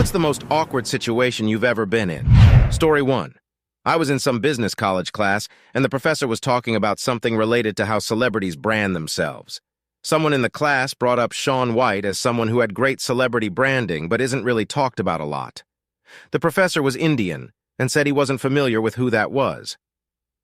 What's the most awkward situation you've ever been in? Story 1. I was in some business college class, and the professor was talking about something related to how celebrities brand themselves. Someone in the class brought up Shaun White as someone who had great celebrity branding but isn't really talked about a lot. The professor was Indian and said he wasn't familiar with who that was.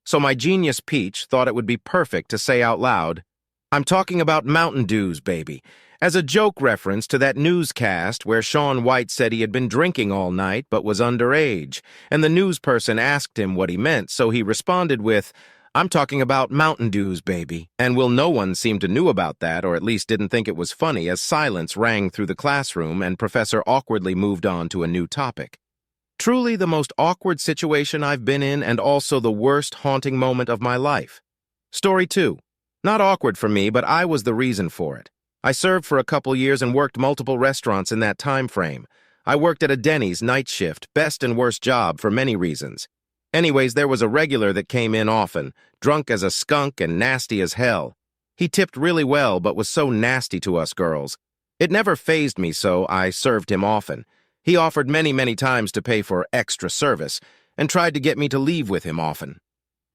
So my genius Peach thought it would be perfect to say out loud, "I'm talking about Mountain Dews, baby," as a joke reference to that newscast where Shaun White said he had been drinking all night but was underage, and the news person asked him what he meant, so he responded with, "I'm talking about Mountain Dews, baby." And no one seemed to knew about that, or at least didn't think it was funny, as silence rang through the classroom and Professor awkwardly moved on to a new topic. Truly the most awkward situation I've been in, and also the worst haunting moment of my life. Story 2. Not awkward for me, but I was the reason for it. I served for a couple years and worked multiple restaurants in that time frame. I worked at a Denny's night shift, best and worst job for many reasons. Anyways, there was a regular that came in often, drunk as a skunk and nasty as hell. He tipped really well, but was so nasty to us girls. It never fazed me, so I served him often. He offered many times to pay for extra service, and tried to get me to leave with him often.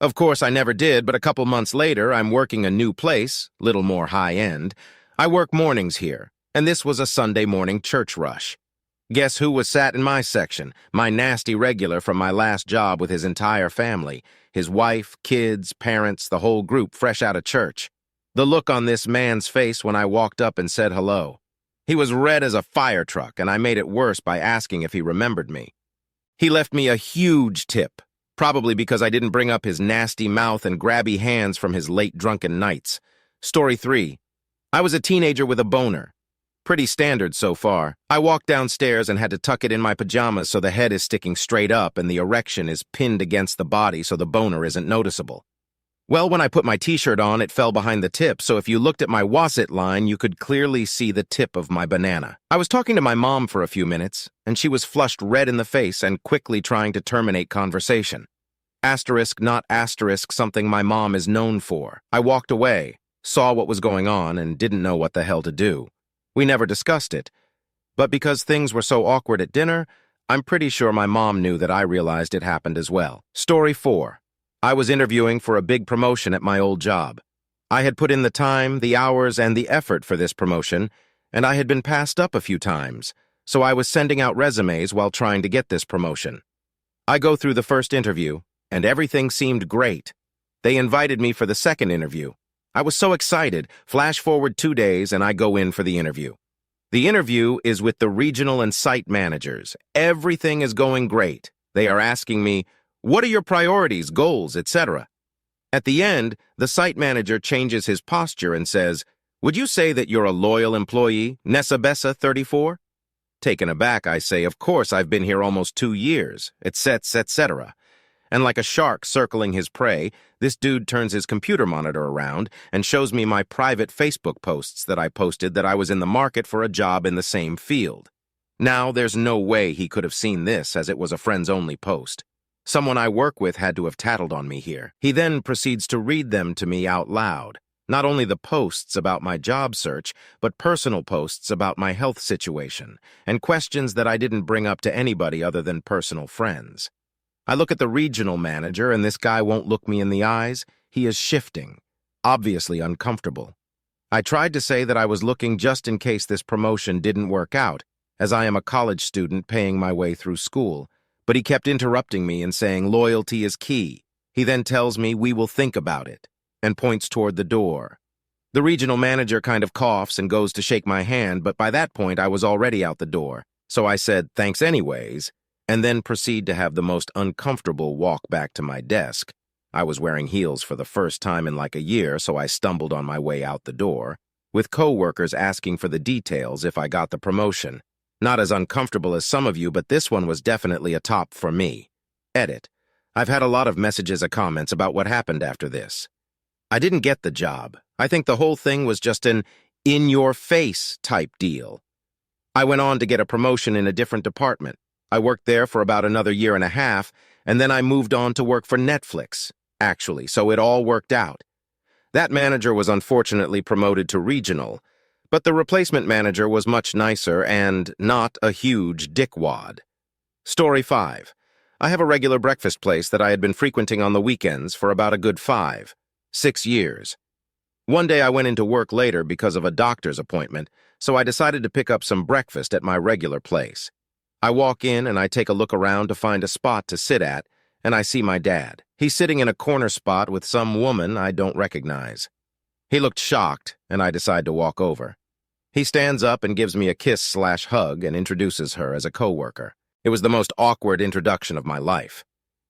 Of course, I never did, but a couple months later, I'm working a new place, little more high-end. I work mornings here, and this was a Sunday morning church rush. Guess who was sat in my section? My nasty regular from my last job with his entire family. His wife, kids, parents, the whole group fresh out of church. The look on this man's face when I walked up and said hello. He was red as a fire truck, and I made it worse by asking if he remembered me. He left me a huge tip, probably because I didn't bring up his nasty mouth and grabby hands from his late drunken nights. Story 3. I was a teenager with a boner. Pretty standard so far. I walked downstairs and had to tuck it in my pajamas so the head is sticking straight up and the erection is pinned against the body so the boner isn't noticeable. Well, when I put my t-shirt on, it fell behind the tip, so if you looked at my wasset line, you could clearly see the tip of my banana. I was talking to my mom for a few minutes, and she was flushed red in the face and quickly trying to terminate conversation. Asterisk, not asterisk, something my mom is known for. I walked away, saw what was going on, and didn't know what the hell to do. We never discussed it. But because things were so awkward at dinner, I'm pretty sure my mom knew that I realized it happened as well. Story 4. I was interviewing for a big promotion at my old job. I had put in the time, the hours, and the effort for this promotion, and I had been passed up a few times, so I was sending out resumes while trying to get this promotion. I go through the first interview, and everything seemed great. They invited me for the second interview. I was so excited. Flash forward 2 days, and I go in for the interview. The interview is with the regional and site managers. Everything is going great. They are asking me, "What are your priorities, goals, etc.?" At the end, the site manager changes his posture and says, "Would you say that you're a loyal employee, Nessa Bessa 34? Taken aback, I say, "Of course, I've been here almost 2 years, etc." And like a shark circling his prey, this dude turns his computer monitor around and shows me my private Facebook posts that I posted that I was in the market for a job in the same field. Now, there's no way he could have seen this, as it was a friends-only post. Someone I work with had to have tattled on me here. He then proceeds to read them to me out loud. Not only the posts about my job search, but personal posts about my health situation, and questions that I didn't bring up to anybody other than personal friends. I look at the regional manager, and this guy won't look me in the eyes. He is shifting, obviously uncomfortable. I tried to say that I was looking just in case this promotion didn't work out, as I am a college student paying my way through school, but he kept interrupting me and saying loyalty is key. He then tells me we will think about it, and points toward the door. The regional manager kind of coughs and goes to shake my hand, but by that point I was already out the door, so I said thanks anyways, and then proceed to have the most uncomfortable walk back to my desk. I was wearing heels for the first time in like a year, so I stumbled on my way out the door, with co-workers asking for the details if I got the promotion. Not as uncomfortable as some of you, but this one was definitely a top for me. Edit. I've had a lot of messages and comments about what happened after this. I didn't get the job. I think the whole thing was just an in-your-face type deal. I went on to get a promotion in a different department. I worked there for about another year and a half, and then I moved on to work for Netflix, actually, so it all worked out. That manager was unfortunately promoted to regional, But the replacement manager was much nicer and not a huge dickwad. Story 5. I have a regular breakfast place that I had been frequenting on the weekends for about a good 6 years. One day I went into work later because of a doctor's appointment, so I decided to pick up some breakfast at my regular place. I walk in and I take a look around to find a spot to sit at, and I see my dad. He's sitting in a corner spot with some woman I don't recognize. He looked shocked, and I decide to walk over. He stands up and gives me a kiss/hug and introduces her as a coworker. It was the most awkward introduction of my life.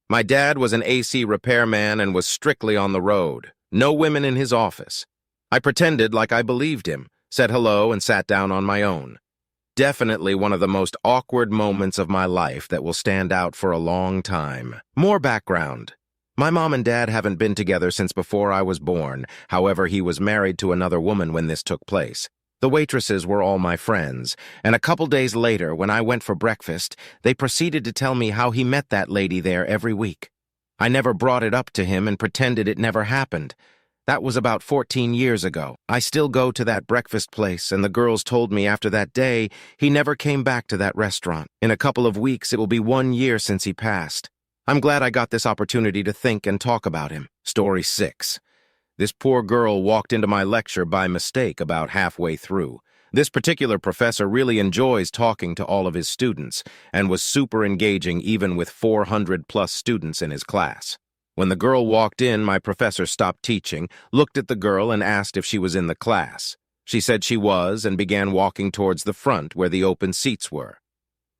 My dad was an AC repairman and was strictly on the road. No women in his office. I pretended like I believed him, said hello, and sat down on my own. Definitely one of the most awkward moments of my life that will stand out for a long time. More background. My mom and dad haven't been together since before I was born. However, he was married to another woman when this took place. The waitresses were all my friends, and a couple days later, when I went for breakfast, they proceeded to tell me how he met that lady there every week. I never brought it up to him and pretended it never happened. That was about 14 years ago. I still go to that breakfast place, and the girls told me after that day, he never came back to that restaurant. In a couple of weeks, it will be 1 year since he passed. I'm glad I got this opportunity to think and talk about him. Story 6. This poor girl walked into my lecture by mistake about halfway through. This particular professor really enjoys talking to all of his students and was super engaging even with 400+ students in his class. When the girl walked in, my professor stopped teaching, looked at the girl, and asked if she was in the class. She said she was and began walking towards the front where the open seats were.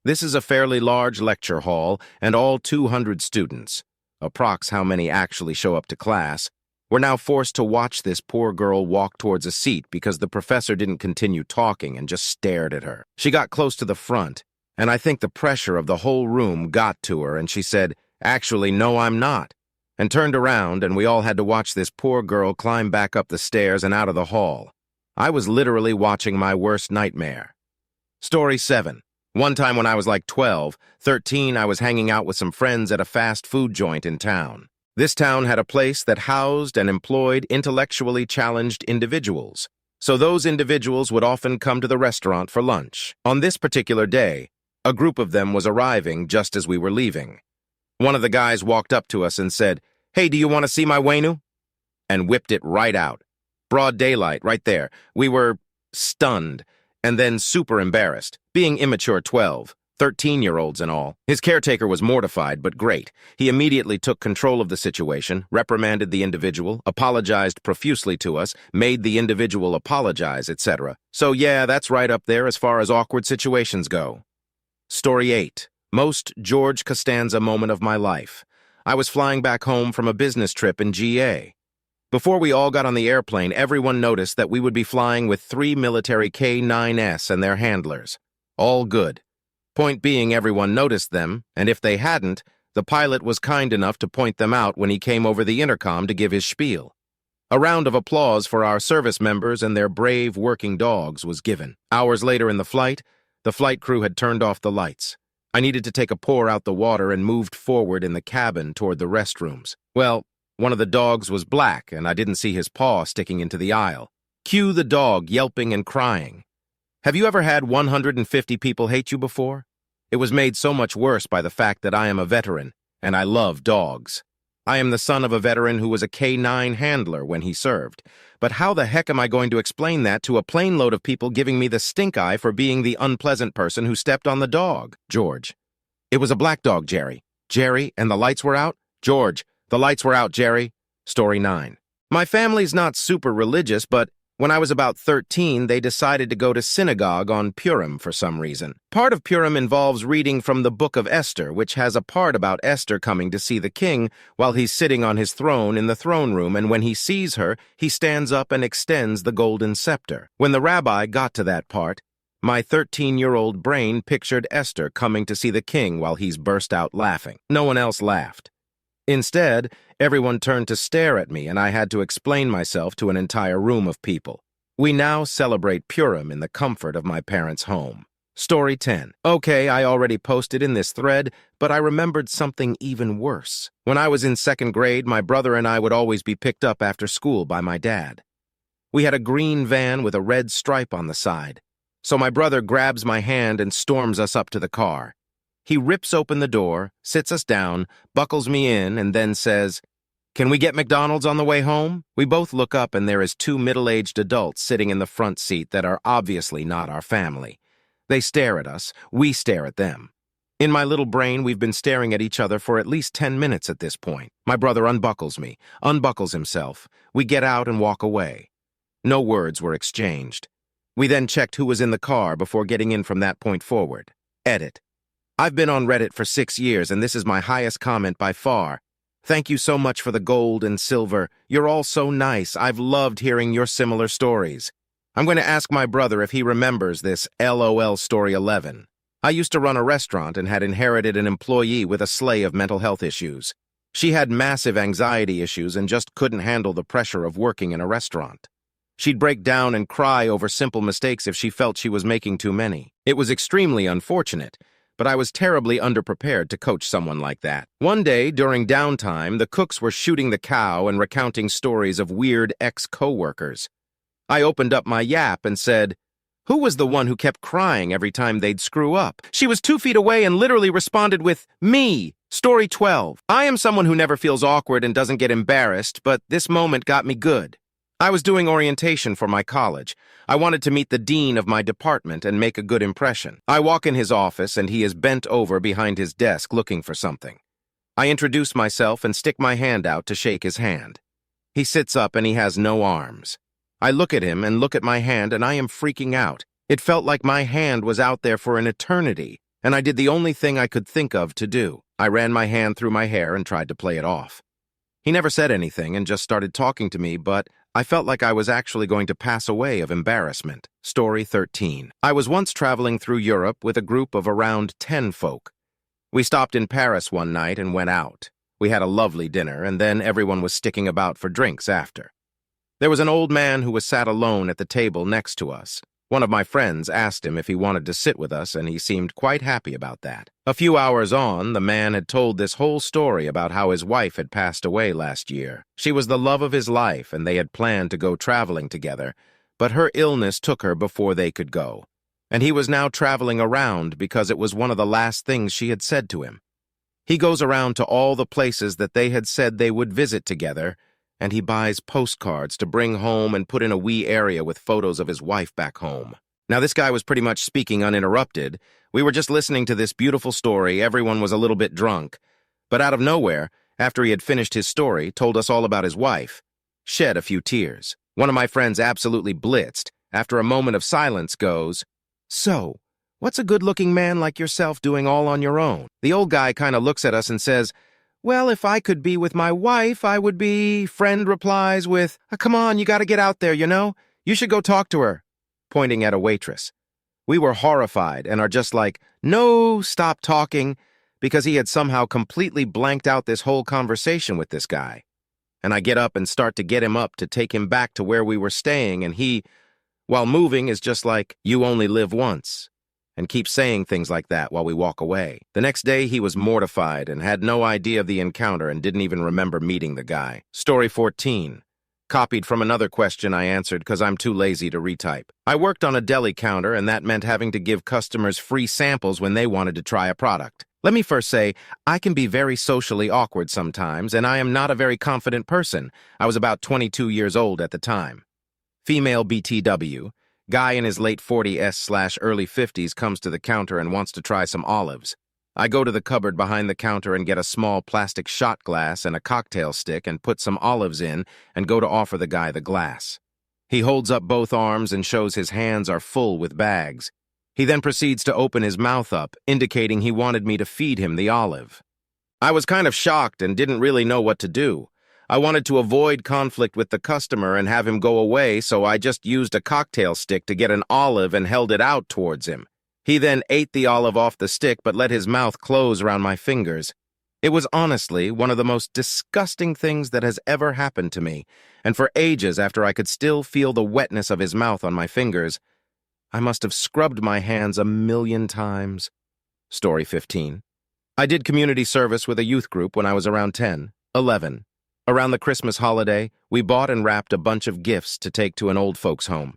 This is a fairly large lecture hall and all 200 students, approx how many actually show up to class, were now forced to watch this poor girl walk towards a seat because the professor didn't continue talking and just stared at her. She got close to the front, and I think the pressure of the whole room got to her, and she said, "Actually, no, I'm not," and turned around, and we all had to watch this poor girl climb back up the stairs and out of the hall. I was literally watching my worst nightmare. Story 7. One time when I was like 12, 13, I was hanging out with some friends at a fast food joint in town. This town had a place that housed and employed intellectually challenged individuals, so those individuals would often come to the restaurant for lunch. On this particular day, a group of them was arriving just as we were leaving. One of the guys walked up to us and said, "Hey, do you want to see my Wenu?" and whipped it right out. Broad daylight, right there. We were stunned, and then super embarrassed, being immature 12, 13-year-olds and all. His caretaker was mortified, but great. He immediately took control of the situation, reprimanded the individual, apologized profusely to us, made the individual apologize, etc. So yeah, that's right up there as far as awkward situations go. Story 8. Most George Costanza moment of my life. I was flying back home from a business trip in GA. Before we all got on the airplane, everyone noticed that we would be flying with 3 military K-9S and their handlers. All good. Point being, everyone noticed them, and if they hadn't, the pilot was kind enough to point them out when he came over the intercom to give his spiel. A round of applause for our service members and their brave working dogs was given. Hours later in the flight crew had turned off the lights. I needed to take a pour out the water and moved forward in the cabin toward the restrooms. Well, one of the dogs was black, and I didn't see his paw sticking into the aisle. Cue the dog yelping and crying. Have you ever had 150 people hate you before? It was made so much worse by the fact that I am a veteran, and I love dogs. I am the son of a veteran who was a K-9 handler when he served. But how the heck am I going to explain that to a plane load of people giving me the stink eye for being the unpleasant person who stepped on the dog? George. It was a black dog, Jerry. Jerry, and the lights were out? George, the lights were out, Jerry. Story 9. My family's not super religious, but when I was about 13, they decided to go to synagogue on Purim for some reason. Part of Purim involves reading from the Book of Esther, which has a part about Esther coming to see the king while he's sitting on his throne in the throne room, and when he sees her, he stands up and extends the golden scepter. When the rabbi got to that part, my 13-year-old brain pictured Esther coming to see the king while he's burst out laughing. No one else laughed. Instead, everyone turned to stare at me, and I had to explain myself to an entire room of people. We now celebrate Purim in the comfort of my parents' home. Story 10. Okay, I already posted in this thread, but I remembered something even worse. When I was in 2nd grade, my brother and I would always be picked up after school by my dad. We had a green van with a red stripe on the side. So my brother grabs my hand and storms us up to the car. He rips open the door, sits us down, buckles me in, and then says, "Can we get McDonald's on the way home?" We both look up and there is two middle-aged adults sitting in the front seat that are obviously not our family. They stare at us, we stare at them. In my little brain, we've been staring at each other for at least 10 minutes at this point. My brother unbuckles me, unbuckles himself. We get out and walk away. No words were exchanged. We then checked who was in the car before getting in from that point forward. Edit. I've been on Reddit for 6 years, and this is my highest comment by far. Thank you so much for the gold and silver. You're all so nice. I've loved hearing your similar stories. I'm going to ask my brother if he remembers this LOL Story 11. I used to run a restaurant and had inherited an employee with a slew of mental health issues. She had massive anxiety issues and just couldn't handle the pressure of working in a restaurant. She'd break down and cry over simple mistakes if she felt she was making too many. It was extremely unfortunate, but I was terribly underprepared to coach someone like that. One day, during downtime, the cooks were shooting the cow and recounting stories of weird ex-coworkers. I opened up my yap and said, "Who was the one who kept crying every time they'd screw up?" She was 2 feet away and literally responded with, "Me." Story 12. I am someone who never feels awkward and doesn't get embarrassed, but this moment got me good. I was doing orientation for my college. I wanted to meet the dean of my department and make a good impression. I walk in his office and he is bent over behind his desk looking for something. I introduce myself and stick my hand out to shake his hand. He sits up and he has no arms. I look at him and look at my hand and I am freaking out. It felt like my hand was out there for an eternity, and I did the only thing I could think of to do. I ran my hand through my hair and tried to play it off. He never said anything and just started talking to me, but I felt like I was actually going to pass away of embarrassment. Story 13. I was once traveling through Europe with a group of around 10 folk. We stopped in Paris one night and went out. We had a lovely dinner, and then everyone was sticking about for drinks after. There was an old man who was sat alone at the table next to us. One of my friends asked him if he wanted to sit with us, and he seemed quite happy about that. A few hours on, the man had told this whole story about how his wife had passed away last year. She was the love of his life, and they had planned to go traveling together, but her illness took her before they could go. And he was now traveling around because it was one of the last things she had said to him. He goes around to all the places that they had said they would visit together, and he buys postcards to bring home and put in a wee area with photos of his wife back home. Now, this guy was pretty much speaking uninterrupted. We were just listening to this beautiful story. Everyone was a little bit drunk. But out of nowhere, after he had finished his story, told us all about his wife, shed a few tears. One of my friends absolutely blitzed. After a moment of silence goes, "So, what's a good-looking man like yourself doing all on your own?" The old guy kind of looks at us and says, "Well, if I could be with my wife, I would be." Friend replies with, "Come on, you gotta get out there, you know? You should go talk to her," pointing at a waitress. We were horrified and are just like, "No, stop talking," because he had somehow completely blanked out this whole conversation with this guy. And I get up and start to get him up to take him back to where we were staying, and he, while moving, is just like, "You only live once," and keeps saying things like that while we walk away. The next day, he was mortified and had no idea of the encounter and didn't even remember meeting the guy. Story 14. Copied from another question I answered because I'm too lazy to retype. I worked on a deli counter, and that meant having to give customers free samples when they wanted to try a product. Let me first say, I can be very socially awkward sometimes, and I am not a very confident person. I was about 22 years old at the time. Female BTW. Guy in his late 40s/early 50s comes to the counter and wants to try some olives. I go to the cupboard behind the counter and get a small plastic shot glass and a cocktail stick and put some olives in and go to offer the guy the glass. He holds up both arms and shows his hands are full with bags. He then proceeds to open his mouth up, indicating he wanted me to feed him the olive. I was kind of shocked and didn't really know what to do. I wanted to avoid conflict with the customer and have him go away, so I just used a cocktail stick to get an olive and held it out towards him. He then ate the olive off the stick but let his mouth close around my fingers. It was honestly one of the most disgusting things that has ever happened to me, and for ages after I could still feel the wetness of his mouth on my fingers, I must have scrubbed my hands 1,000,000 times. Story 15. I did community service with a youth group when I was around 10, 11. Around the Christmas holiday, we bought and wrapped a bunch of gifts to take to an old folks' home.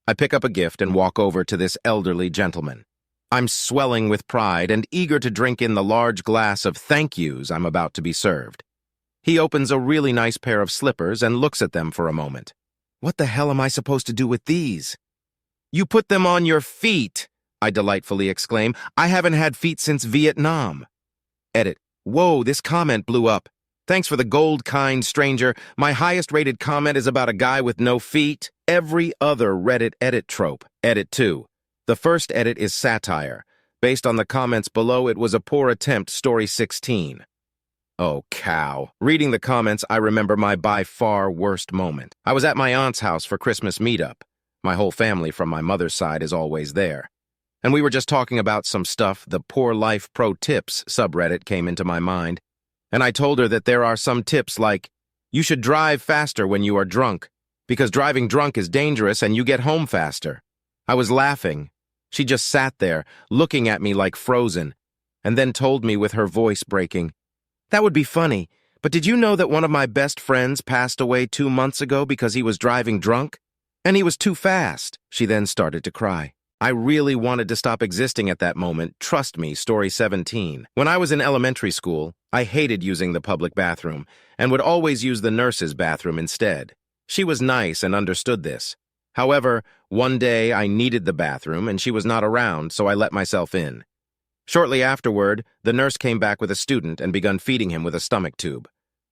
I pick up a gift and walk over to this elderly gentleman. I'm swelling with pride and eager to drink in the large glass of thank yous I'm about to be served. He opens a really nice pair of slippers and looks at them for a moment. What the hell am I supposed to do with these? You put them on your feet, I delightfully exclaim. I haven't had feet since Vietnam. Edit. Whoa, this comment blew up. Thanks for the gold, kind stranger. My highest rated comment is about a guy with no feet. Every other Reddit edit trope. Edit 2. The first edit is satire. Based on the comments below, it was a poor attempt, story 16. Oh, cow. Reading the comments, I remember my by far worst moment. I was at my aunt's house for Christmas meetup. My whole family from my mother's side is always there. And we were just talking about some stuff. The Poor Life Pro Tips subreddit came into my mind. And I told her that there are some tips like, you should drive faster when you are drunk, because driving drunk is dangerous and you get home faster. I was laughing. She just sat there, looking at me like frozen, and then told me with her voice breaking, that would be funny, but did you know that one of my best friends passed away 2 months ago because he was driving drunk? And he was too fast. She then started to cry. I really wanted to stop existing at that moment. Trust me, story 17. When I was in elementary school, I hated using the public bathroom and would always use the nurse's bathroom instead. She was nice and understood this. However, one day I needed the bathroom and she was not around, so I let myself in. Shortly afterward, the nurse came back with a student and begun feeding him with a stomach tube.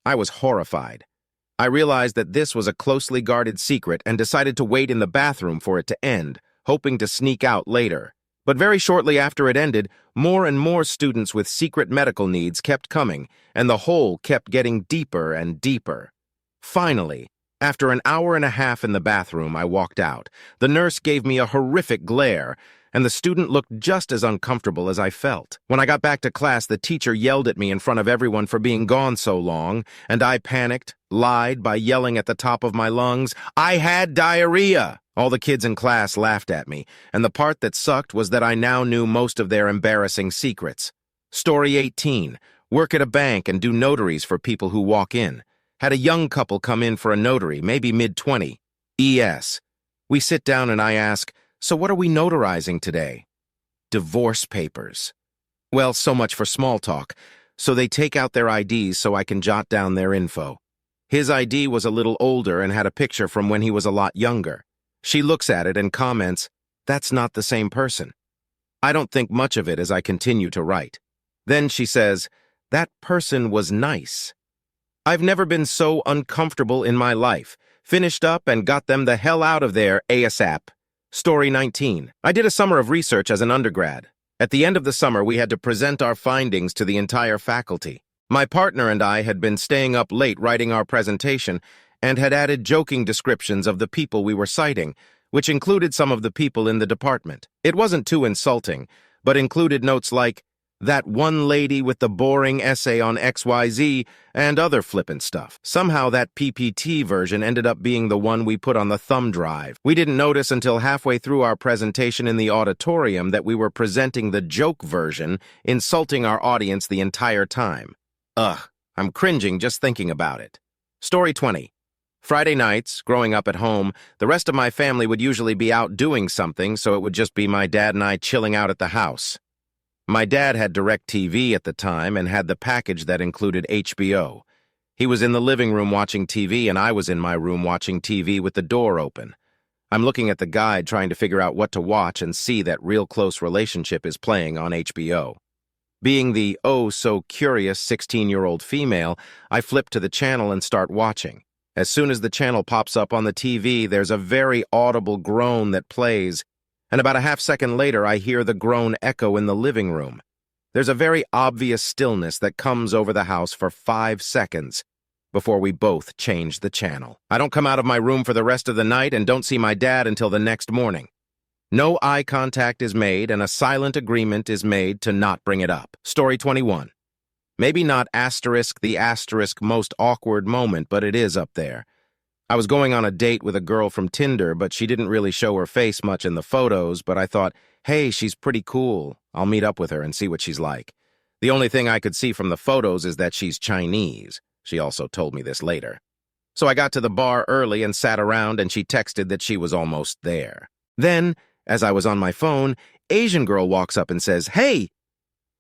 I was horrified. I realized that this was a closely guarded secret and decided to wait in the bathroom for it to end, hoping to sneak out later. But very shortly after it ended, more and more students with secret medical needs kept coming, and the hole kept getting deeper and deeper. Finally, after an hour and a half in the bathroom, I walked out. The nurse gave me a horrific glare, and the student looked just as uncomfortable as I felt. When I got back to class, the teacher yelled at me in front of everyone for being gone so long, and I panicked, lied by yelling at the top of my lungs, I had diarrhea! All the kids in class laughed at me, and the part that sucked was that I now knew most of their embarrassing secrets. Story 18. Work at a bank and do notaries for people who walk in. Had a young couple come in for a notary, maybe mid-20. ES. We sit down and I ask, so what are we notarizing today? Divorce papers. Well, so much for small talk. So they take out their IDs so I can jot down their info. His ID was a little older and had a picture from when he was a lot younger. She looks at it and comments, that's not the same person. I don't think much of it as I continue to write. Then she says, that person was nice. I've never been so uncomfortable in my life. Finished up and got them the hell out of there ASAP. Story 19. I did a summer of research as an undergrad. At the end of the summer, we had to present our findings to the entire faculty. My partner and I had been staying up late writing our presentation and had added joking descriptions of the people we were citing, which included some of the people in the department. It wasn't too insulting, but included notes like, that one lady with the boring essay on XYZ, and other flippant stuff. Somehow that PPT version ended up being the one we put on the thumb drive. We didn't notice until halfway through our presentation in the auditorium that we were presenting the joke version, insulting our audience the entire time. Ugh, I'm cringing just thinking about it. Story 20. Friday nights, growing up at home, the rest of my family would usually be out doing something, so it would just be my dad and I chilling out at the house. My dad had DirecTV at the time and had the package that included HBO. He was in the living room watching TV and I was in my room watching TV with the door open. I'm looking at the guide trying to figure out what to watch and see that Real Close Relationship is playing on HBO. Being the oh-so-curious 16-year-old female, I flip to the channel and start watching. As soon as the channel pops up on the TV, there's a very audible groan that plays, and about a half-second later, I hear the groan echo in the living room. There's a very obvious stillness that comes over the house for 5 seconds before we both change the channel. I don't come out of my room for the rest of the night and don't see my dad until the next morning. No eye contact is made and a silent agreement is made to not bring it up. Story 21. Maybe not the most awkward moment, but it is up there. I was going on a date with a girl from Tinder, but she didn't really show her face much in the photos, but I thought, hey, she's pretty cool. I'll meet up with her and see what she's like. The only thing I could see from the photos is that she's Chinese. She also told me this later. So I got to the bar early and sat around, and she texted that she was almost there. Then, as I was on my phone, Asian girl walks up and says, "Hey!"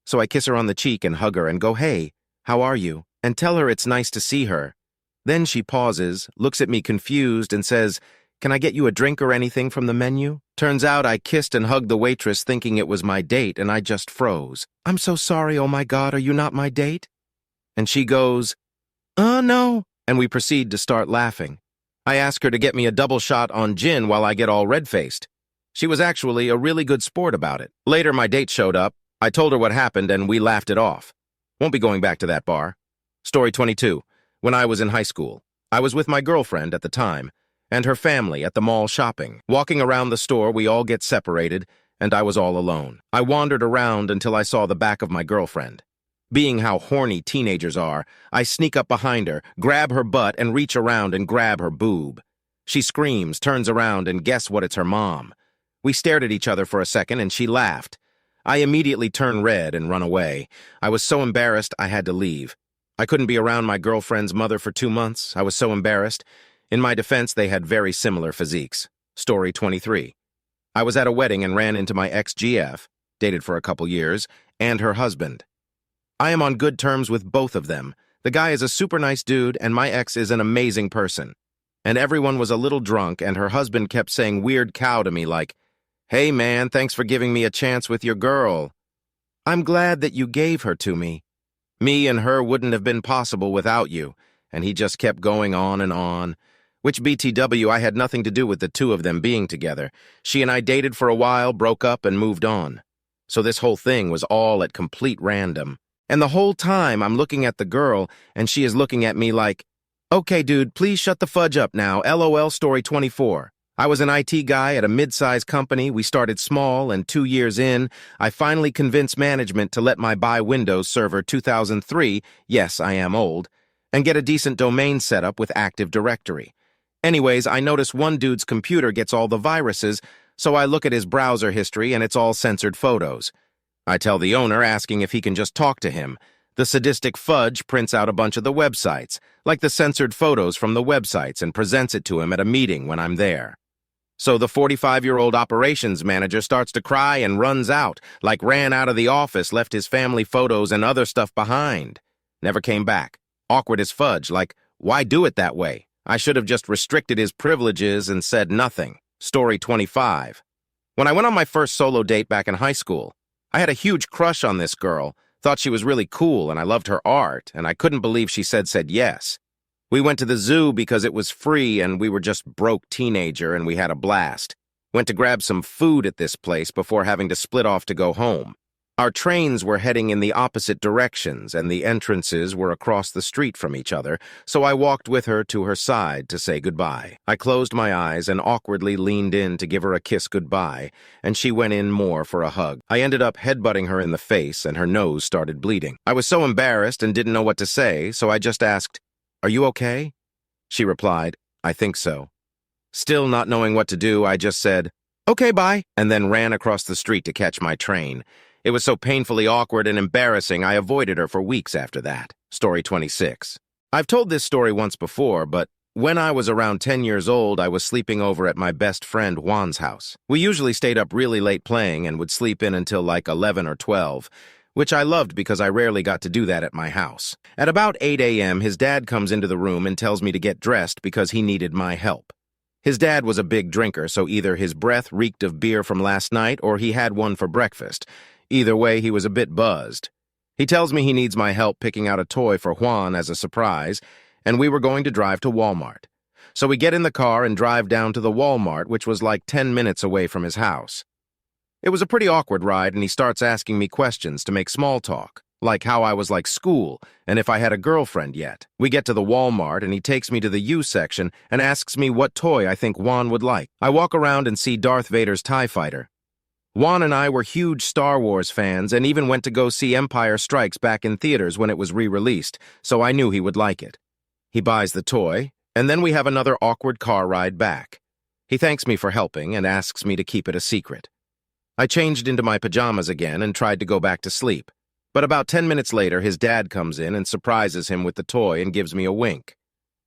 So I kiss her on the cheek and hug her and go, "Hey, how are you?" and tell her it's nice to see her. Then she pauses, looks at me confused, and says, "Can I get you a drink or anything from the menu?" Turns out I kissed and hugged the waitress thinking it was my date, and I just froze. "I'm so sorry, oh my God, are you not my date?" And she goes, No. And we proceed to start laughing. I ask her to get me a double shot on gin while I get all red-faced. She was actually a really good sport about it. Later, my date showed up. I told her what happened, and we laughed it off. Won't be going back to that bar. Story 22. When I was in high school, I was with my girlfriend at the time and her family at the mall shopping. Walking around the store, we all get separated, and I was all alone. I wandered around until I saw the back of my girlfriend. Being how horny teenagers are, I sneak up behind her, grab her butt, and reach around and grab her boob. She screams, turns around, and guess what? It's her mom. We stared at each other for a second, and she laughed. I immediately turn red and run away. I was so embarrassed I had to leave. I couldn't be around my girlfriend's mother for 2 months. I was so embarrassed. In my defense, they had very similar physiques. Story 23. I was at a wedding and ran into my ex-GF, dated for a couple years, and her husband. I am on good terms with both of them. The guy is a super nice dude, and my ex is an amazing person. And everyone was a little drunk, and her husband kept saying weird cow to me like, "Hey man, thanks for giving me a chance with your girl. I'm glad that you gave her to me. Me and her wouldn't have been possible without you." And he just kept going on and on. Which BTW, I had nothing to do with the two of them being together. She and I dated for a while, broke up, and moved on. So this whole thing was all at complete random. And the whole time I'm looking at the girl, and she is looking at me like, "Okay, dude, please shut the fudge up now, LOL. Story 24. I was an IT guy at a mid-sized company. We started small, and 2 years in, I finally convinced management to let my buy Windows Server 2003, yes, I am old, and get a decent domain set up with Active Directory. Anyways, I notice one dude's computer gets all the viruses, so I look at his browser history, and it's all censored photos. I tell the owner, asking if he can just talk to him. The sadistic fudge prints out a bunch of the websites, like the censored photos from the websites, and presents it to him at a meeting when I'm there. So the 45-year-old operations manager starts to cry and runs out, like ran out of the office, left his family photos and other stuff behind. Never came back. Awkward as fudge, like, why do it that way? I should have just restricted his privileges and said nothing. Story 25. When I went on my first solo date back in high school, I had a huge crush on this girl, thought she was really cool, and I loved her art, and I couldn't believe she said yes. We went to the zoo because it was free, and we were just broke teenager, and we had a blast. Went to grab some food at this place before having to split off to go home. Our trains were heading in the opposite directions, and the entrances were across the street from each other, so I walked with her to her side to say goodbye. I closed my eyes and awkwardly leaned in to give her a kiss goodbye, and she went in more for a hug. I ended up headbutting her in the face, and her nose started bleeding. I was so embarrassed and didn't know what to say, so I just asked, "Are you okay?" She replied, "I think so." Still not knowing what to do, I just said, "Okay, bye," and then ran across the street to catch my train. It was so painfully awkward and embarrassing, I avoided her for weeks after that. Story 26. I've told this story once before, but when I was around 10 years old, I was sleeping over at my best friend Juan's house. We usually stayed up really late playing and would sleep in until like 11 or 12, which I loved because I rarely got to do that at my house. At about 8 a.m., his dad comes into the room and tells me to get dressed because he needed my help. His dad was a big drinker, so either his breath reeked of beer from last night or he had one for breakfast. Either way, he was a bit buzzed. He tells me he needs my help picking out a toy for Juan as a surprise, and we were going to drive to Walmart. So we get in the car and drive down to the Walmart, which was like 10 minutes away from his house. It was a pretty awkward ride, and he starts asking me questions to make small talk, like how I was like school and if I had a girlfriend yet. We get to the Walmart, and he takes me to the U section and asks me what toy I think Juan would like. I walk around and see Darth Vader's TIE Fighter. Juan and I were huge Star Wars fans and even went to go see Empire Strikes back in theaters when it was re-released, so I knew he would like it. He buys the toy, and then we have another awkward car ride back. He thanks me for helping and asks me to keep it a secret. I changed into my pajamas again and tried to go back to sleep. But about 10 minutes later, his dad comes in and surprises him with the toy and gives me a wink.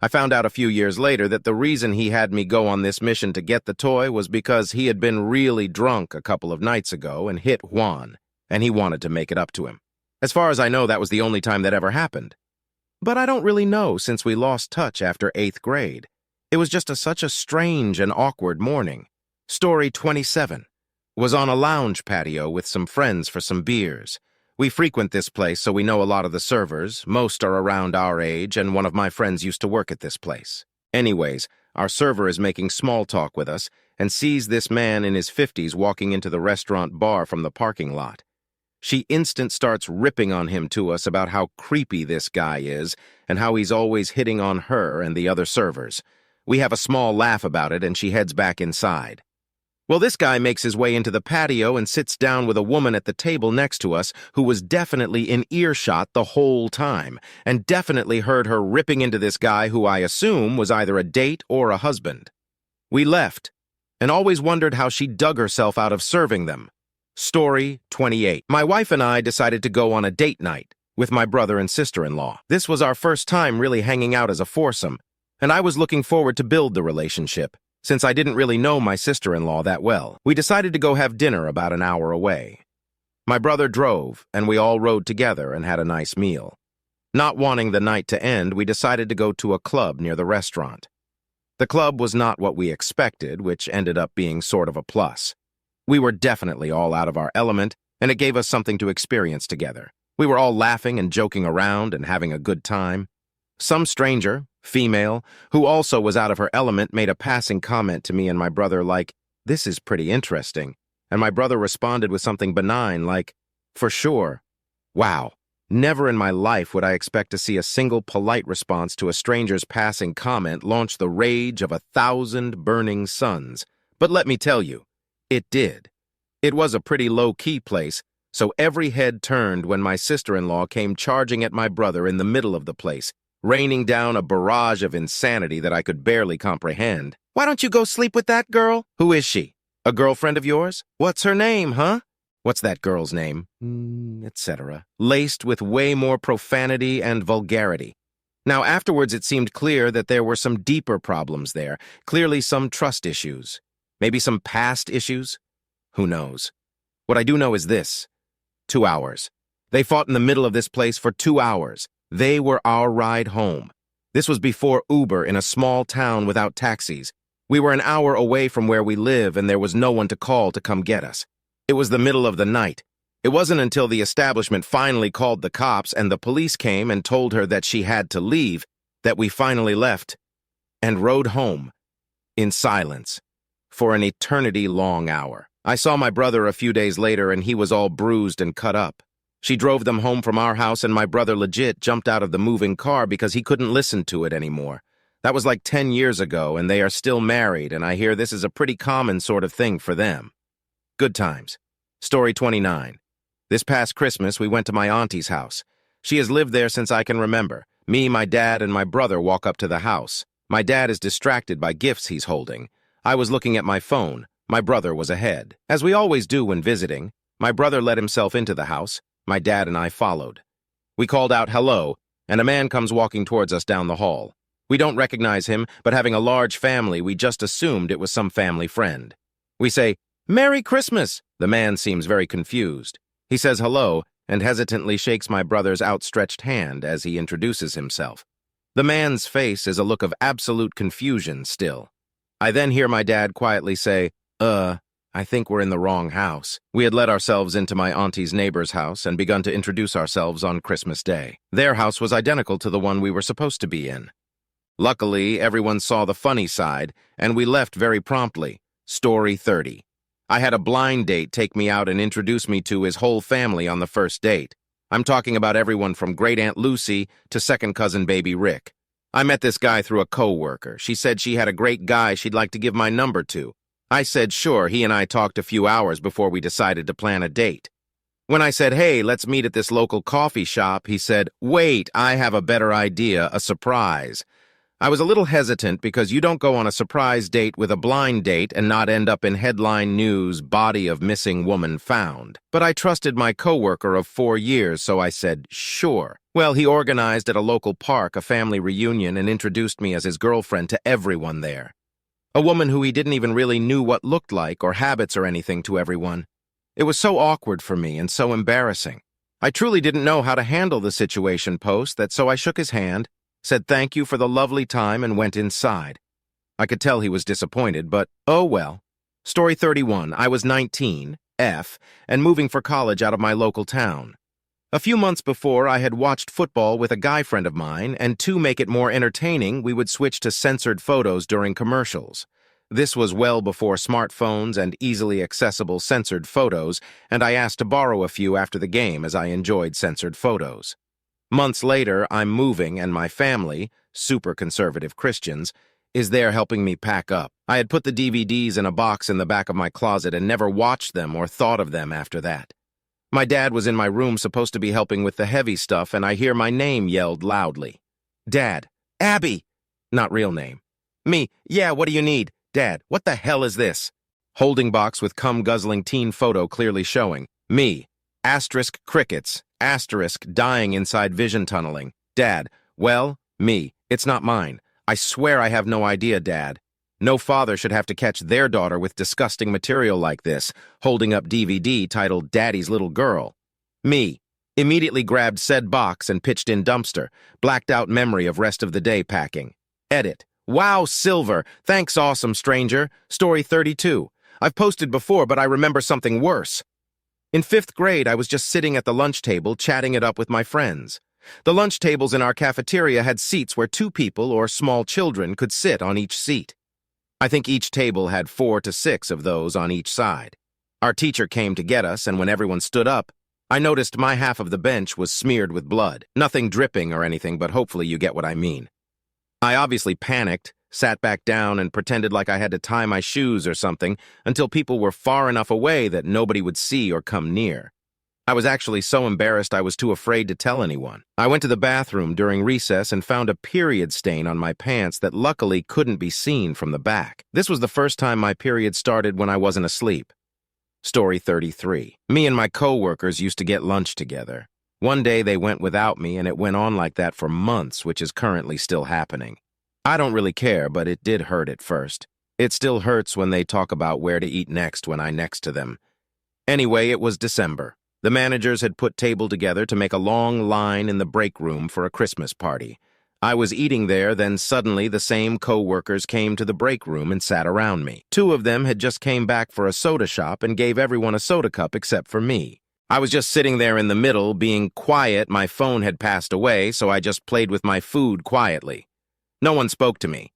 I found out a few years later that the reason he had me go on this mission to get the toy was because he had been really drunk a couple of nights ago and hit Juan, and he wanted to make it up to him. As far as I know, that was the only time that ever happened. But I don't really know since we lost touch after 8th grade. It was just such a strange and awkward morning. Story 27. Was on a lounge patio with some friends for some beers. We frequent this place, so we know a lot of the servers. Most are around our age, and one of my friends used to work at this place. Anyways, our server is making small talk with us and sees this man in his 50s walking into the restaurant bar from the parking lot. She instant starts ripping on him to us about how creepy this guy is and how he's always hitting on her and the other servers. We have a small laugh about it, and she heads back inside. Well, this guy makes his way into the patio and sits down with a woman at the table next to us who was definitely in earshot the whole time and definitely heard her ripping into this guy who I assume was either a date or a husband. We left and always wondered how she dug herself out of serving them. Story 28. My wife and I decided to go on a date night with my brother and sister-in-law. This was our first time really hanging out as a foursome, and I was looking forward to build the relationship. Since I didn't really know my sister-in-law that well, we decided to go have dinner about an hour away. My brother drove, and we all rode together and had a nice meal. Not wanting the night to end, we decided to go to a club near the restaurant. The club was not what we expected, which ended up being sort of a plus. We were definitely all out of our element, and it gave us something to experience together. We were all laughing and joking around and having a good time. Some stranger, female, who also was out of her element, made a passing comment to me and my brother like, "This is pretty interesting." And my brother responded with something benign like, "For sure." Wow, never in my life would I expect to see a single polite response to a stranger's passing comment launch the rage of 1,000 burning suns. But let me tell you, it did. It was a pretty low-key place, so every head turned when my sister-in-law came charging at my brother in the middle of the place, raining down a barrage of insanity that I could barely comprehend. "Why don't you go sleep with that girl? Who is she? A girlfriend of yours? What's her name, huh? What's that girl's name?" Etc. Laced with way more profanity and vulgarity. Now, afterwards it seemed clear that there were some deeper problems there, clearly some trust issues. Maybe some past issues? Who knows? What I do know is this. 2 hours. They fought in the middle of this place for 2 hours. They were our ride home. This was before Uber in a small town without taxis. We were an hour away from where we live, and there was no one to call to come get us. It was the middle of the night. It wasn't until the establishment finally called the cops and the police came and told her that she had to leave that we finally left and rode home in silence for an eternity-long hour. I saw my brother a few days later, and he was all bruised and cut up. She drove them home from our house, and my brother legit jumped out of the moving car because he couldn't listen to it anymore. That was like 10 years ago, and they are still married, and I hear this is a pretty common sort of thing for them. Good times. Story 29. This past Christmas, we went to my auntie's house. She has lived there since I can remember. Me, my dad, and my brother walk up to the house. My dad is distracted by gifts he's holding. I was looking at my phone. My brother was ahead. As we always do when visiting, my brother let himself into the house. My dad and I followed. We called out hello, and a man comes walking towards us down the hall. We don't recognize him, but having a large family, we just assumed it was some family friend. We say, "Merry Christmas!" The man seems very confused. He says hello and hesitantly shakes my brother's outstretched hand as he introduces himself. The man's face is a look of absolute confusion still. I then hear my dad quietly say, I think we're in the wrong house." We had let ourselves into my auntie's neighbor's house and begun to introduce ourselves on Christmas Day. Their house was identical to the one we were supposed to be in. Luckily, everyone saw the funny side, and we left very promptly. Story 30. I had a blind date take me out and introduce me to his whole family on the first date. I'm talking about everyone from Great Aunt Lucy to second cousin baby Rick. I met this guy through a coworker. She said she had a great guy she'd like to give my number to. I said sure. He and I talked a few hours before we decided to plan a date. When I said, "Hey, let's meet at this local coffee shop," he said, "Wait, I have a better idea, a surprise." I was a little hesitant because you don't go on a surprise date with a blind date and not end up in headline news, body of missing woman found. But I trusted my coworker of 4 years, so I said, sure. Well, he organized at a local park a family reunion and introduced me as his girlfriend to everyone there. A woman who he didn't even really knew what looked like or habits or anything to everyone. It was so awkward for me and so embarrassing. I truly didn't know how to handle the situation so I shook his hand, said thank you for the lovely time, and went inside. I could tell he was disappointed, but oh well. Story 31. I was 19, and moving for college out of my local town. A few months before, I had watched football with a guy friend of mine, and to make it more entertaining, we would switch to censored photos during commercials. This was well before smartphones and easily accessible censored photos, and I asked to borrow a few after the game as I enjoyed censored photos. Months later, I'm moving, and my family, super conservative Christians, is there helping me pack up. I had put the DVDs in a box in the back of my closet and never watched them or thought of them after that. My dad was in my room supposed to be helping with the heavy stuff, and I hear my name yelled loudly. Dad, Abby! Not real name. Me, yeah, what do you need? Dad, what the hell is this? Holding box with cum-guzzling teen photo clearly showing. Me, asterisk crickets, asterisk dying inside vision tunneling. Dad, well, me, it's not mine. I swear I have no idea, Dad. No father should have to catch their daughter with disgusting material like this, holding up DVD titled Daddy's Little Girl. Me, immediately grabbed said box and pitched in dumpster, blacked out memory of rest of the day packing. Edit. Wow, Silver. Thanks, awesome stranger. Story 32. I've posted before, but I remember something worse. In 5th grade, I was just sitting at the lunch table chatting it up with my friends. The lunch tables in our cafeteria had seats where 2 people or small children could sit on each seat. I think each table had 4 to 6 of those on each side. Our teacher came to get us, and when everyone stood up, I noticed my half of the bench was smeared with blood. Nothing dripping or anything, but hopefully you get what I mean. I obviously panicked, sat back down, and pretended like I had to tie my shoes or something until people were far enough away that nobody would see or come near. I was actually so embarrassed I was too afraid to tell anyone. I went to the bathroom during recess and found a period stain on my pants that luckily couldn't be seen from the back. This was the first time my period started when I wasn't asleep. Story 33. Me and my co-workers used to get lunch together. One day they went without me, and it went on like that for months, which is currently still happening. I don't really care, but it did hurt at first. It still hurts when they talk about where to eat next when I'm next to them. Anyway, it was December. The managers had put table together to make a long line in the break room for a Christmas party. I was eating there, then suddenly the same co-workers came to the break room and sat around me. 2 of them had just came back for a soda shop and gave everyone a soda cup except for me. I was just sitting there in the middle, being quiet. My phone had passed away, so I just played with my food quietly. No one spoke to me.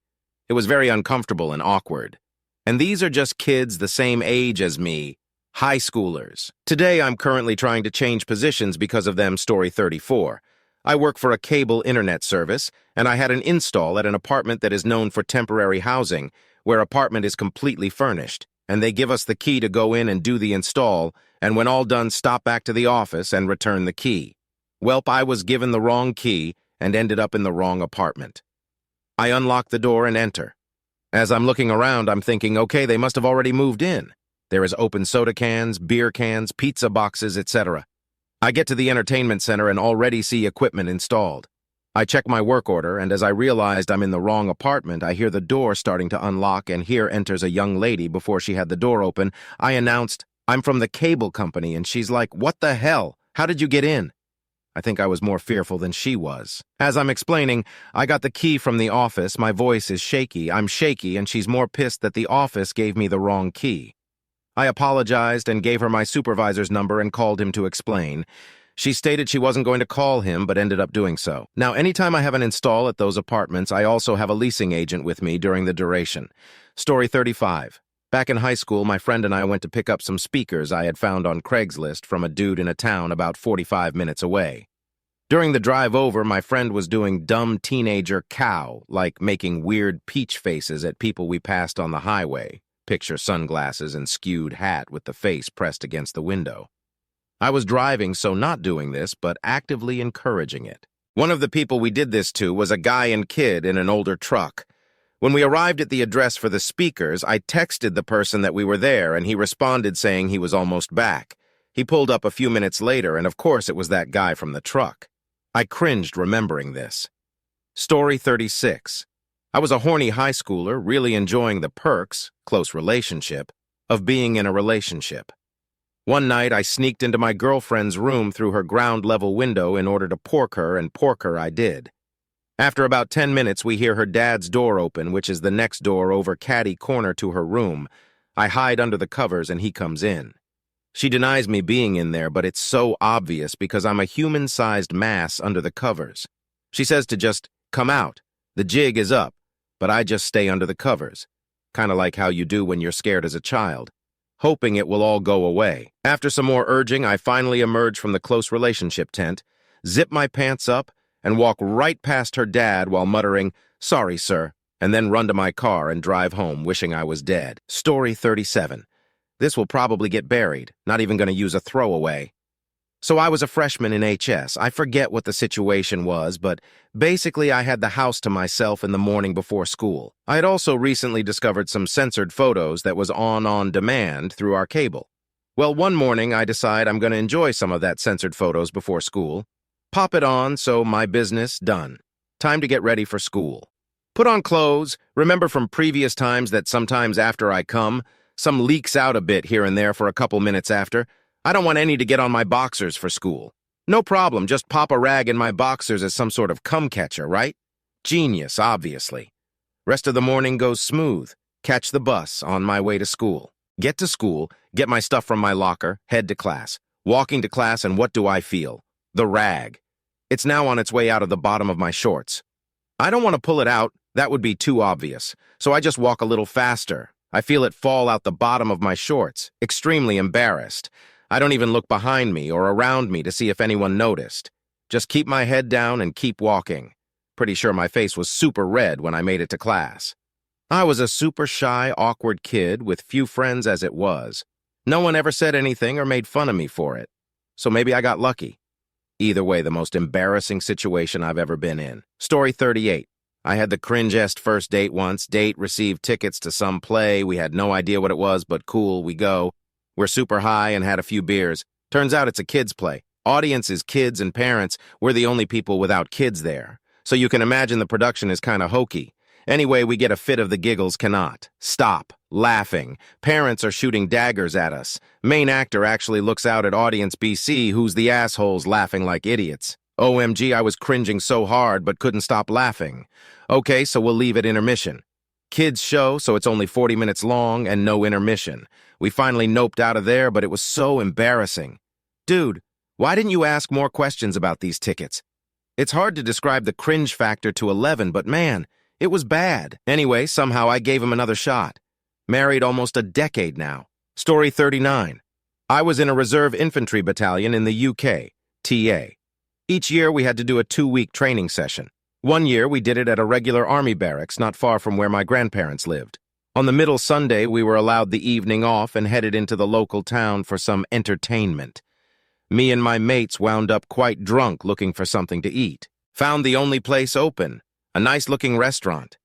It was very uncomfortable and awkward. And these are just kids the same age as me, high schoolers. Today, I'm currently trying to change positions because of them. Story 34. I work for a cable internet service, and I had an install at an apartment that is known for temporary housing, where apartment is completely furnished, and they give us the key to go in and do the install, and when all done, stop back to the office and return the key. Welp, I was given the wrong key and ended up in the wrong apartment. I unlock the door and enter. As I'm looking around, I'm thinking, okay, they must have already moved in. There is open soda cans, beer cans, pizza boxes, etc. I get to the entertainment center and already see equipment installed. I check my work order, and as I realized I'm in the wrong apartment, I hear the door starting to unlock, and here enters a young lady. Before she had the door open, I announced, I'm from the cable company, and she's like, what the hell? How did you get in? I think I was more fearful than she was. As I'm explaining, I got the key from the office, my voice is shaky, I'm shaky, and she's more pissed that the office gave me the wrong key. I apologized and gave her my supervisor's number and called him to explain. She stated she wasn't going to call him, but ended up doing so. Now, anytime I have an install at those apartments, I also have a leasing agent with me during the duration. Story 35. Back in high school, my friend and I went to pick up some speakers I had found on Craigslist from a dude in a town about 45 minutes away. During the drive over, my friend was doing dumb teenager cow, like making weird peach faces at people we passed on the highway. Picture sunglasses and skewed hat with the face pressed against the window. I was driving, so not doing this, but actively encouraging it. One of the people we did this to was a guy and kid in an older truck. When we arrived at the address for the speakers, I texted the person that we were there, and he responded saying he was almost back. He pulled up a few minutes later, and of course it was that guy from the truck. I cringed remembering this. Story 36. I was a horny high schooler, really enjoying the perks, close relationship, of being in a relationship. One night, I sneaked into my girlfriend's room through her ground-level window in order to pork her, and pork her I did. After about 10 minutes, we hear her dad's door open, which is the next door over catty corner to her room. I hide under the covers, and he comes in. She denies me being in there, but it's so obvious because I'm a human-sized mass under the covers. She says to just come out. The jig is up, but I just stay under the covers. Kind of like how you do when you're scared as a child, hoping it will all go away. After some more urging, I finally emerge from the close relationship tent, zip my pants up, and walk right past her dad while muttering, "Sorry, sir," and then run to my car and drive home wishing I was dead. Story 37. This will probably get buried, not even going to use a throwaway. So I was a freshman in HS. I forget what the situation was, but basically I had the house to myself in the morning before school. I had also recently discovered some censored photos that was on demand through our cable. Well, one morning I decide I'm going to enjoy some of that censored photos before school. Pop it on, so my business done. Time to get ready for school. Put on clothes. Remember from previous times that sometimes after I come, some leaks out a bit here and there for a couple minutes after. I don't want any to get on my boxers for school. No problem, just pop a rag in my boxers as some sort of cum catcher, right? Genius, obviously. Rest of the morning goes smooth. Catch the bus on my way to school. Get to school, get my stuff from my locker, head to class. Walking to class, and what do I feel? The rag. It's now on its way out of the bottom of my shorts. I don't want to pull it out, that would be too obvious, so I just walk a little faster. I feel it fall out the bottom of my shorts, extremely embarrassed. I don't even look behind me or around me to see if anyone noticed. Just keep my head down and keep walking. Pretty sure my face was super red when I made it to class. I was a super shy, awkward kid with few friends as it was. No one ever said anything or made fun of me for it. So maybe I got lucky. Either way, the most embarrassing situation I've ever been in. Story 38. I had the cringe-est first date once. Date, received tickets to some play. We had no idea what it was, but cool, we go. We're super high and had a few beers. Turns out it's a kids' play. Audience is kids and parents. We're the only people without kids there. So you can imagine the production is kind of hokey. Anyway, we get a fit of the giggles cannot stop laughing. Parents are shooting daggers at us. Main actor actually looks out at audience BC, who's the assholes laughing like idiots. OMG, I was cringing so hard but couldn't stop laughing. Okay, so we'll leave at intermission. Kids show, so it's only 40 minutes long and no intermission. We finally noped out of there, but it was so embarrassing. Dude, why didn't you ask more questions about these tickets? It's hard to describe the cringe factor to 11, but man, it was bad. Anyway, somehow I gave him another shot. Married almost a decade now. Story 39. I was in a reserve infantry battalion in the UK, TA. Each year we had to do a 2-week training session. One year we did it at a regular army barracks not far from where my grandparents lived. On the middle Sunday, we were allowed the evening off and headed into the local town for some entertainment. Me and my mates wound up quite drunk looking for something to eat. Found the only place open. A nice-looking restaurant.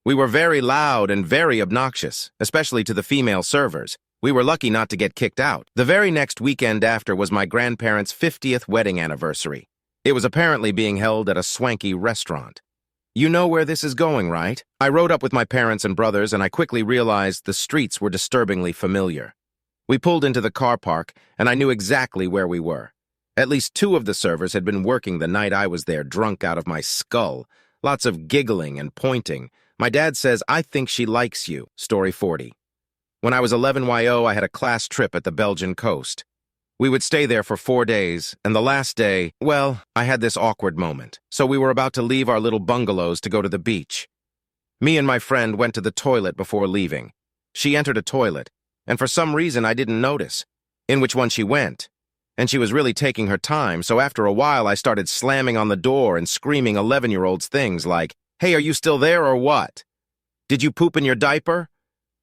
We were very loud and very obnoxious, especially to the female servers. We were lucky not to get kicked out. The very next weekend after was my grandparents' 50th wedding anniversary. It was apparently being held at a swanky restaurant. You know where this is going, right? I rode up with my parents and brothers, and I quickly realized the streets were disturbingly familiar. We pulled into the car park, and I knew exactly where we were. At least 2 of the servers had been working the night I was there, drunk out of my skull. Lots of giggling and pointing. My dad says, "I think she likes you." Story 40. When I was 11 YO, I had a class trip at the Belgian coast. We would stay there for 4 days, and the last day, well, I had this awkward moment. So we were about to leave our little bungalows to go to the beach. Me and my friend went to the toilet before leaving. She entered a toilet, and for some reason I didn't notice in which one she went. And she was really taking her time, so after a while I started slamming on the door and screaming 11-year-olds things like, "Hey, are you still there or what? Did you poop in your diaper?"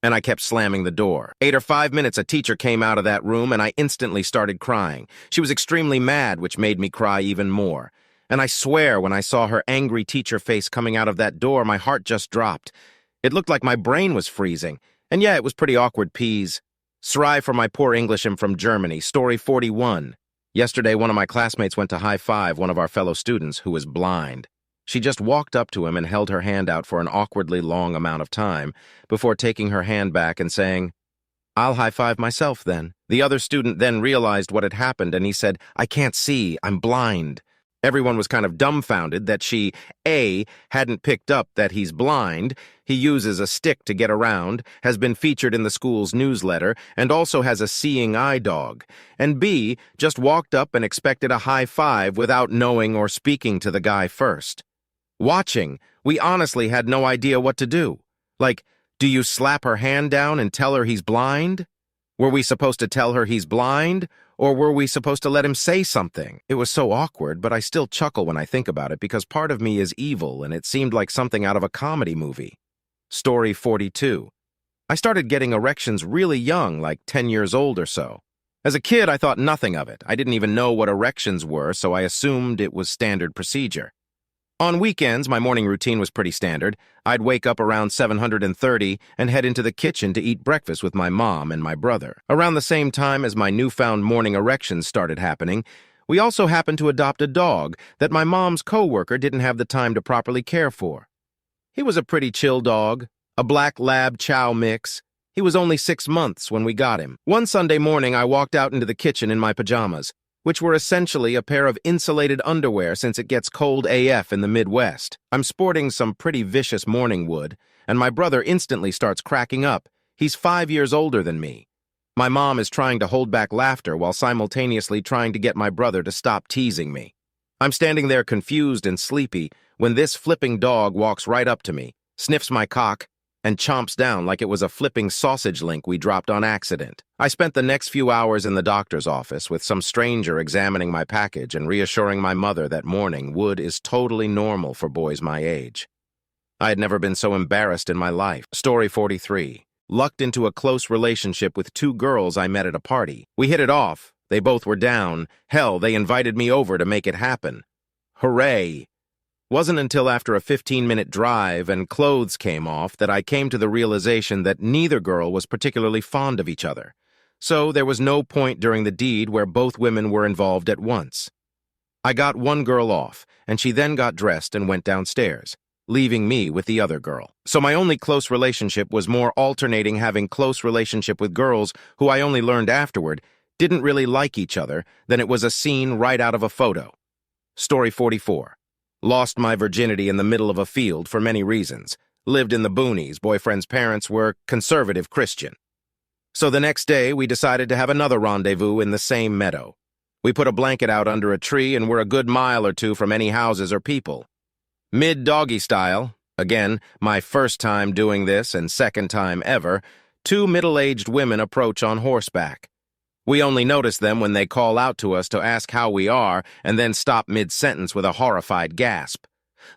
And I kept slamming the door. 8 or 5 minutes, a teacher came out of that room and I instantly started crying. She was extremely mad, which made me cry even more. And I swear, when I saw her angry teacher face coming out of that door, my heart just dropped. It looked like my brain was freezing. And yeah, it was pretty awkward peas. Sry for my poor English am from Germany, story 41. Yesterday, one of my classmates went to high-five one of our fellow students who was blind. She just walked up to him and held her hand out for an awkwardly long amount of time before taking her hand back and saying, "I'll high-five myself then." The other student then realized what had happened and he said, "I can't see, I'm blind." Everyone was kind of dumbfounded that she, A, hadn't picked up that he's blind, he uses a stick to get around, has been featured in the school's newsletter, and also has a seeing eye dog, and B, just walked up and expected a high five without knowing or speaking to the guy first. Watching, we honestly had no idea what to do. Like, do you slap her hand down and tell her he's blind? Were we supposed to tell her he's blind? Or were we supposed to let him say something? It was so awkward, but I still chuckle when I think about it because part of me is evil and it seemed like something out of a comedy movie. Story 42. I started getting erections really young, like 10 years old or so. As a kid, I thought nothing of it. I didn't even know what erections were, so I assumed it was standard procedure. On weekends, my morning routine was pretty standard. I'd wake up around 7:30 and head into the kitchen to eat breakfast with my mom and my brother. Around the same time as my newfound morning erections started happening, we also happened to adopt a dog that my mom's coworker didn't have the time to properly care for. He was a pretty chill dog, a black lab chow mix. He was only 6 months when we got him. One Sunday morning, I walked out into the kitchen in my pajamas, which were essentially a pair of insulated underwear since it gets cold AF in the Midwest. I'm sporting some pretty vicious morning wood, and my brother instantly starts cracking up. He's 5 years older than me. My mom is trying to hold back laughter while simultaneously trying to get my brother to stop teasing me. I'm standing there confused and sleepy when this flipping dog walks right up to me, sniffs my cock, and chomps down like it was a flipping sausage link we dropped on accident. I spent the next few hours in the doctor's office with some stranger examining my package and reassuring my mother that morning wood is totally normal for boys my age. I had never been so embarrassed in my life. Story 43. Lucked into a close relationship with 2 girls I met at a party. We hit it off. They both were down. Hell, they invited me over to make it happen. Hooray! Wasn't until after a 15-minute drive and clothes came off that I came to the realization that neither girl was particularly fond of each other. So there was no point during the deed where both women were involved at once. I got one girl off, and she then got dressed and went downstairs, leaving me with the other girl. So my only close relationship was more alternating having close relationship with girls who I only learned afterward didn't really like each other than it was a scene right out of a photo. Story 44. Lost my virginity in the middle of a field for many reasons. Lived in the boonies. Boyfriend's parents were conservative Christian. So the next day, we decided to have another rendezvous in the same meadow. We put a blanket out under a tree and were a good mile or two from any houses or people. Mid-doggy style, again, my first time doing this and second time ever, 2 middle-aged women approach on horseback. We only notice them when they call out to us to ask how we are and then stop mid-sentence with a horrified gasp.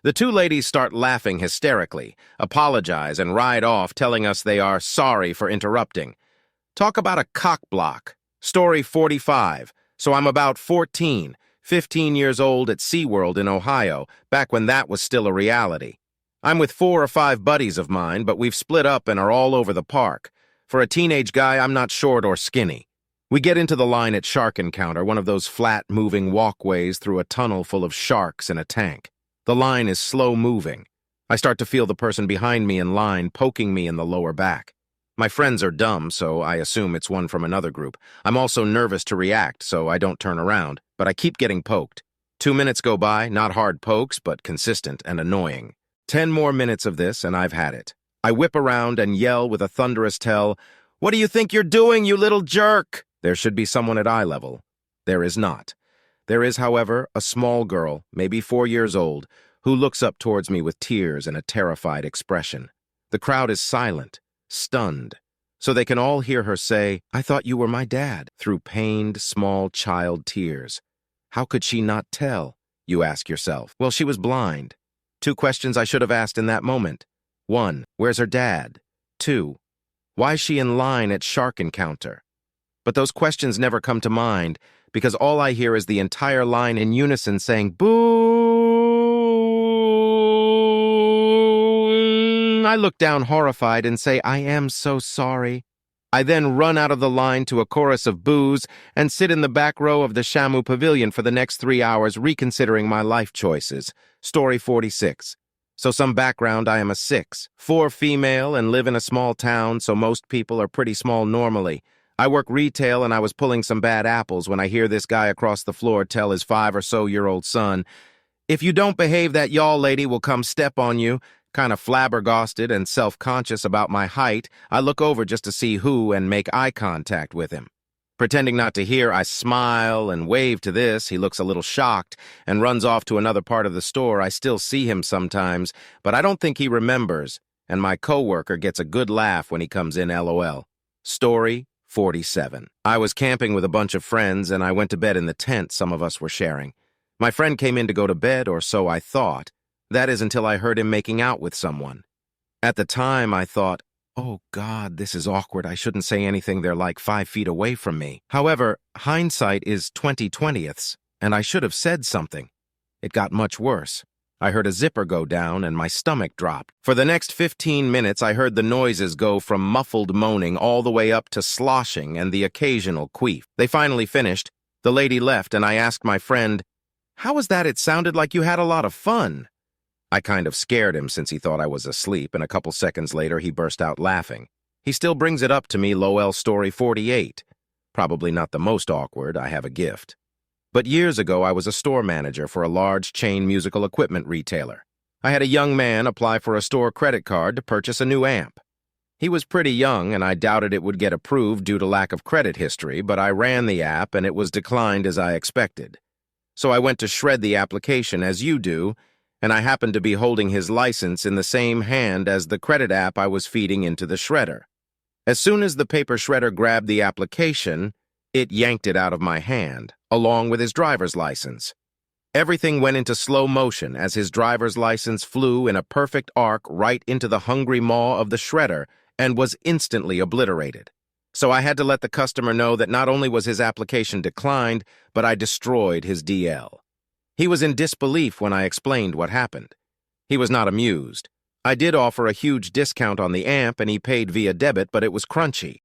The 2 ladies start laughing hysterically, apologize, and ride off telling us they are sorry for interrupting. Talk about a cock block. Story 45. So I'm about 14, 15 years old at SeaWorld in Ohio, back when that was still a reality. I'm with 4 or 5 buddies of mine, but we've split up and are all over the park. For a teenage guy, I'm not short or skinny. We get into the line at Shark Encounter, one of those flat, moving walkways through a tunnel full of sharks in a tank. The line is slow-moving. I start to feel the person behind me in line poking me in the lower back. My friends are dumb, so I assume it's one from another group. I'm also nervous to react, so I don't turn around, but I keep getting poked. 2 minutes go by, not hard pokes, but consistent and annoying. 10 more minutes of this, and I've had it. I whip around and yell with a thunderous tell, "What do you think you're doing, you little jerk?" There should be someone at eye level. There is not. There is, however, a small girl, maybe 4 years old, who looks up towards me with tears and a terrified expression. The crowd is silent, stunned, so they can all hear her say, "I thought you were my dad," through pained, small child tears. How could she not tell, you ask yourself? Well, she was blind. 2 questions I should have asked in that moment. 1, where's her dad? 2, why is she in line at Shark Encounter? But those questions never come to mind, because all I hear is the entire line in unison saying, "Boo!" I look down horrified and say, I am so sorry. I then run out of the line to a chorus of boos and sit in the back row of the Shamu Pavilion for the next 3 hours reconsidering my life choices. Story 46. So some background, I am a 6'4" female and live in a small town, so most people are pretty small normally. I work retail and I was pulling some bad apples when I hear this guy across the floor tell his 5-or-so-year-old son, "If you don't behave, that y'all lady will come step on you." Kind of flabbergasted and self-conscious about my height, I look over just to see who and make eye contact with him. Pretending not to hear, I smile and wave to this. He looks a little shocked and runs off to another part of the store. I still see him sometimes, but I don't think he remembers, and my coworker gets a good laugh when he comes in, LOL. Story 47. I was camping with a bunch of friends, and I went to bed in the tent some of us were sharing. My friend came in to go to bed, or so I thought. That is until I heard him making out with someone. At the time, I thought, oh God, this is awkward. I shouldn't say anything. They're like 5 feet away from me. However, hindsight is 20/20ths, and I should have said something. It got much worse. I heard a zipper go down and my stomach dropped. For the next 15 minutes, I heard the noises go from muffled moaning all the way up to sloshing and the occasional queef. They finally finished. The lady left, and I asked my friend, "How was that? It sounded like you had a lot of fun." I kind of scared him since he thought I was asleep, and a couple seconds later he burst out laughing. He still brings it up to me, LOL. Story 48. Probably not the most awkward. I have a gift. But years ago, I was a store manager for a large chain musical equipment retailer. I had a young man apply for a store credit card to purchase a new amp. He was pretty young, and I doubted it would get approved due to lack of credit history, but I ran the app, and it was declined as I expected. So I went to shred the application, as you do, and I happened to be holding his license in the same hand as the credit app I was feeding into the shredder. As soon as the paper shredder grabbed the application, it yanked it out of my hand, along with his driver's license. Everything went into slow motion as his driver's license flew in a perfect arc right into the hungry maw of the shredder and was instantly obliterated. So I had to let the customer know that not only was his application declined, but I destroyed his DL. He was in disbelief when I explained what happened. He was not amused. I did offer a huge discount on the amp, and he paid via debit, but it was crunchy.